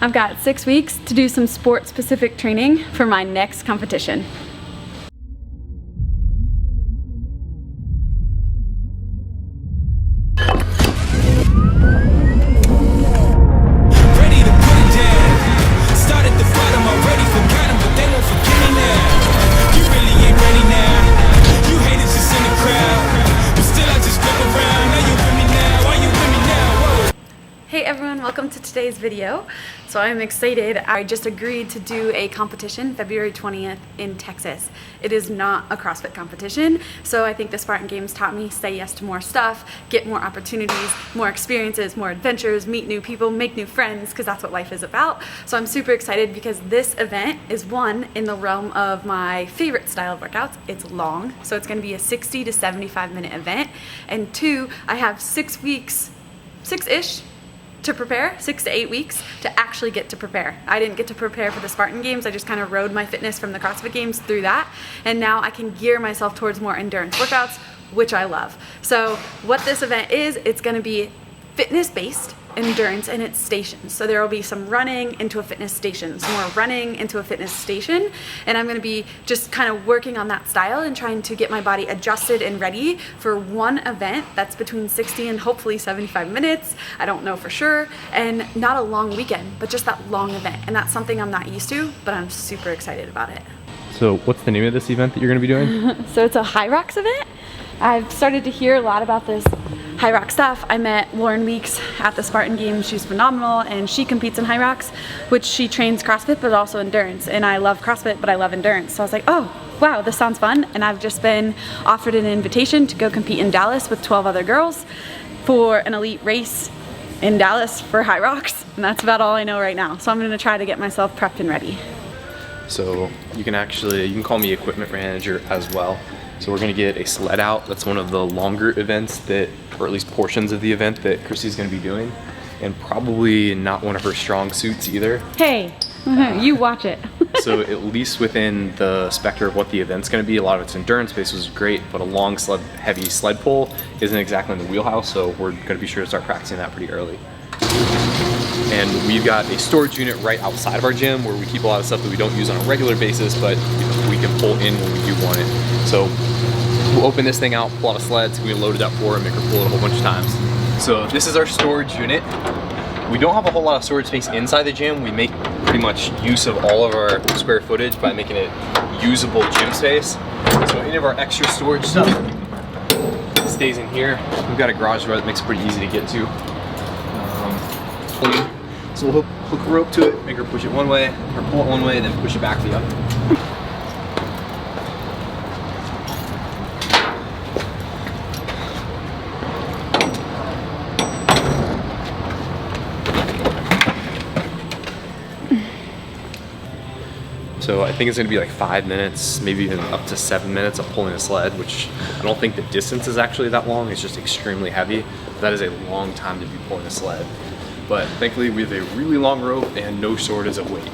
I've got 6 weeks to do some sport-specific training for my next competition. Hey everyone, welcome to today's video. So I'm excited. I just agreed to do a competition February 20th in Texas. It is not a CrossFit competition, so I think the Spartan Games taught me say yes to more stuff, get more opportunities, more experiences, more adventures, meet new people, make new friends, because that's what life is about. So I'm super excited because this event is one in the realm of my favorite style of workouts. It's long, so it's going to be a 60 to 75 minute event, and two, I have 6 weeks, six-ish, to prepare, 6 to 8 weeks to actually get to prepare. I didn't get to prepare for the Spartan Games. I just kind of rode my fitness from the CrossFit Games through that. And now I can gear myself towards more endurance workouts, which I love. So what this event is, it's gonna be fitness-based endurance and its stations. So there will be some running into a fitness station, some more running into a fitness station, and I'm going to be just kind of working on that style and trying to get my body adjusted and ready for one event that's between 60 and hopefully 75 minutes. I don't know for sure, and not a long weekend, but just that long event, and that's something I'm not used to, but I'm super excited about it. So what's the name of this event that you're going to be doing? So it's a high rocks event. I've started to hear a lot about this high rock stuff. I met Lauren Weeks at the Spartan Games. She's phenomenal and she competes in high rocks, which she trains CrossFit but also endurance. And I love CrossFit, but I love endurance. So I was like, oh, wow, this sounds fun. And I've just been offered an invitation to go compete in Dallas with 12 other girls for an elite race in Dallas for high rocks. And that's about all I know right now. So I'm gonna try to get myself prepped and ready. So you can call me equipment manager as well. So we're gonna get a sled out. That's one of the longer events that, or at least portions of the event that Chrissy's gonna be doing, and probably not one of her strong suits either. Hey, you watch it. So at least within the spectrum of what the event's gonna be, a lot of its endurance base was great, but a long sled, heavy sled pull isn't exactly in the wheelhouse, so we're gonna be sure to start practicing that pretty early. And we've got a storage unit right outside of our gym where we keep a lot of stuff that we don't use on a regular basis, but we can pull in when we do want it. So we'll open this thing out, pull out a sled, so we can load it up for her and make her pull it a whole bunch of times. So this is our storage unit. We don't have a whole lot of storage space inside the gym. We make pretty much use of all of our square footage by making it usable gym space. So any of our extra storage stuff stays in here. We've got a garage door that makes it pretty easy to get to. So we'll hook a rope to it, make her push it one way, or pull it one way, then push it back the other. So I think it's gonna be like 5 minutes, maybe even up to 7 minutes of pulling a sled, which I don't think the distance is actually that long, it's just extremely heavy. That is a long time to be pulling a sled. But thankfully we have a really long rope and no shortage of weight.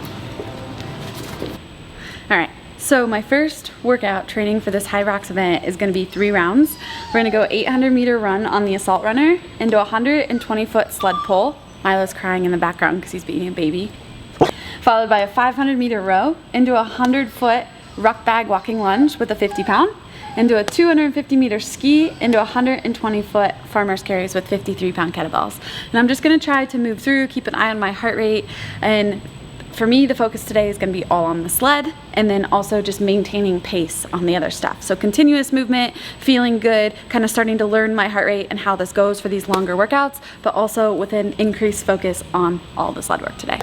All right, so my first workout training for this high rocks event is gonna be 3 rounds. We're gonna go 800-meter run on the assault runner into a 120-foot sled pull. Milo's crying in the background because he's being a baby. Followed by a 500-meter row into a 100-foot ruck bag walking lunge with a 50-pound, into a 250-meter ski, into 120-foot farmer's carries with 53-pound kettlebells. And I'm just gonna try to move through, keep an eye on my heart rate, and for me, the focus today is gonna be all on the sled, and then also just maintaining pace on the other stuff. So continuous movement, feeling good, kind of starting to learn my heart rate and how this goes for these longer workouts, but also with an increased focus on all the sled work today.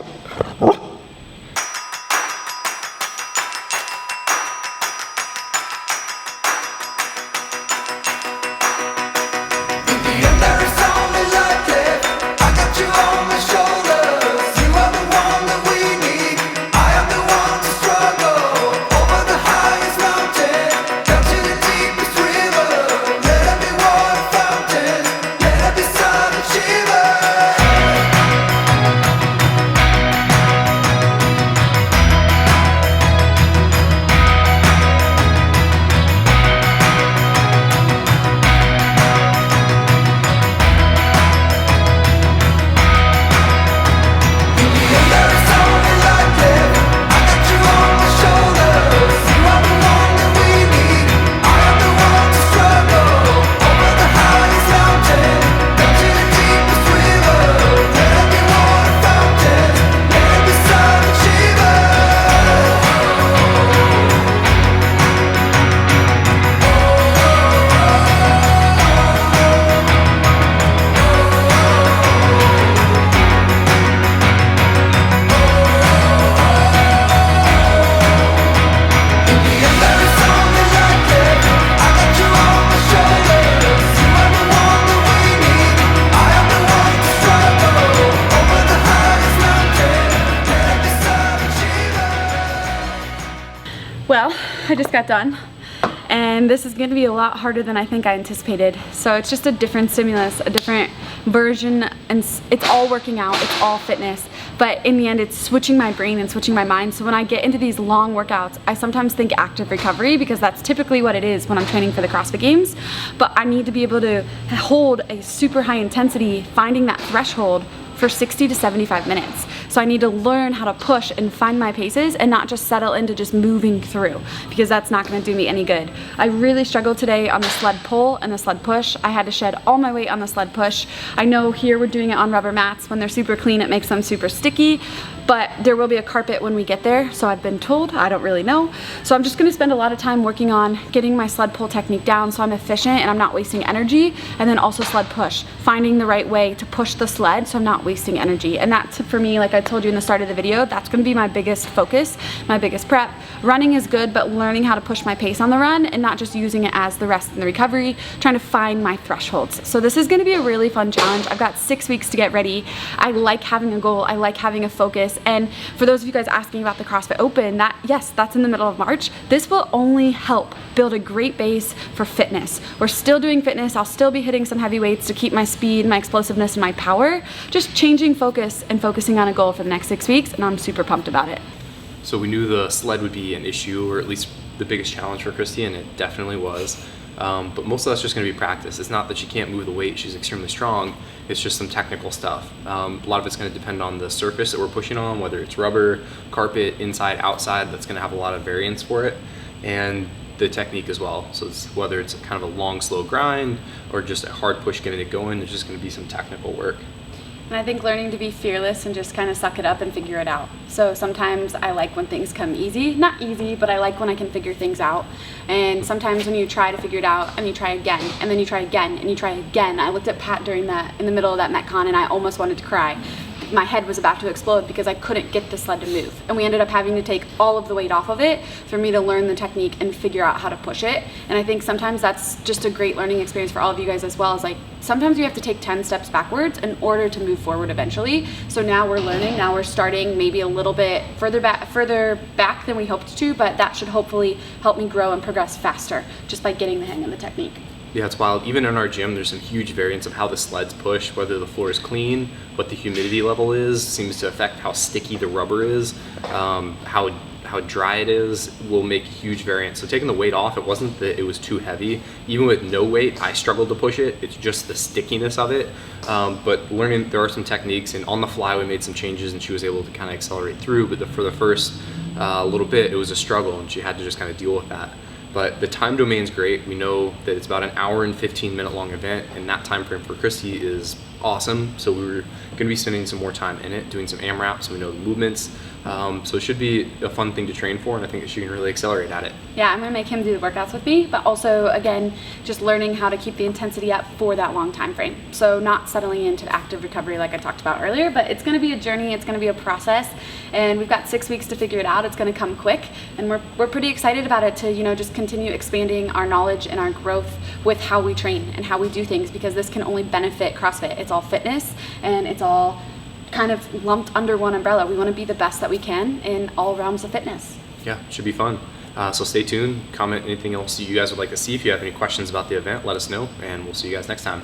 Well, I just got done, and this is going to be a lot harder than I think I anticipated. So it's just a different stimulus, a different version, and it's all working out, it's all fitness. But in the end, it's switching my brain and switching my mind. So when I get into these long workouts, I sometimes think active recovery, because that's typically what it is when I'm training for the CrossFit Games. But I need to be able to hold a super high intensity, finding that threshold for 60 to 75 minutes. So I need to learn how to push and find my paces and not just settle into just moving through, because that's not gonna do me any good. I really struggled today on the sled pull and the sled push. I had to shed all my weight on the sled push. I know here we're doing it on rubber mats. When they're super clean, it makes them super sticky, but there will be a carpet when we get there, so I've been told. I don't really know. So I'm just gonna spend a lot of time working on getting my sled pull technique down so I'm efficient and I'm not wasting energy, and then also sled push, finding the right way to push the sled so I'm not wasting energy. And that's, for me, like I told you in the start of the video, that's gonna be my biggest focus, my biggest prep. Running is good, but learning how to push my pace on the run and not just using it as the rest in the recovery, trying to find my thresholds. So this is gonna be a really fun challenge. I've got 6 weeks to get ready. I like having a goal, I like having a focus. And for those of you guys asking about the CrossFit Open, yes, that's in the middle of March. This will only help build a great base for fitness. We're still doing fitness. I'll still be hitting some heavy weights to keep my speed, my explosiveness, and my power. Just changing focus and focusing on a goal for the next 6 weeks, and I'm super pumped about it. So we knew the sled would be an issue, or at least the biggest challenge for Christy, and it definitely was. But most of that's just going to be practice. It's not that she can't move the weight, she's extremely strong. It's just some technical stuff. A lot of it's going to depend on the surface that we're pushing on, whether it's rubber, carpet, inside, outside. That's going to have a lot of variance for it, and the technique as well. So whether it's kind of a long, slow grind or just a hard push getting it going, there's just going to be some technical work. And I think learning to be fearless and just kind of suck it up and figure it out. So sometimes I like when things come easy. Not easy, but I like when I can figure things out. And sometimes when you try to figure it out and you try again, and then you try again, and you try again. I looked at Pat during that, in the middle of that Metcon, and I almost wanted to cry. My head was about to explode because I couldn't get the sled to move. And we ended up having to take all of the weight off of it for me to learn the technique and figure out how to push it. And I think sometimes that's just a great learning experience for all of you guys as well. Is like, sometimes you have to take 10 steps backwards in order to move forward eventually. So now we're learning, now we're starting maybe a little bit further back than we hoped to, but that should hopefully help me grow and progress faster just by getting the hang of the technique. Yeah, it's wild. Even in our gym, there's some huge variance of how the sleds push, whether the floor is clean, what the humidity level is, seems to affect how sticky the rubber is, how dry it is, will make huge variance. So taking the weight off, it wasn't that it was too heavy. Even with no weight, I struggled to push it. It's just the stickiness of it. But learning, there are some techniques, and on the fly, we made some changes, and she was able to kind of accelerate through. But for the first little bit, it was a struggle, and she had to just kind of deal with that. But the time domain's great. We know that it's about an hour and 15-minute long event, and that time frame for Christy is awesome. So we were going to be spending some more time in it, doing some AMRAPs. We know the movements. So it should be a fun thing to train for, and I think that she can really accelerate at it. Yeah, I'm gonna make him do the workouts with me, but also, again, just learning how to keep the intensity up for that long time frame. So not settling into active recovery like I talked about earlier, but it's gonna be a journey, it's gonna be a process, and we've got 6 weeks to figure it out. It's gonna come quick, and we're pretty excited about it to, you know, just continue expanding our knowledge and our growth with how we train and how we do things, because this can only benefit CrossFit. It's all fitness, and it's all kind of lumped under one umbrella. We want to be the best that we can in all realms of fitness. Yeah, should be fun. So stay tuned, comment anything else you guys would like to see. If you have any questions about the event, let us know, and we'll see you guys next time.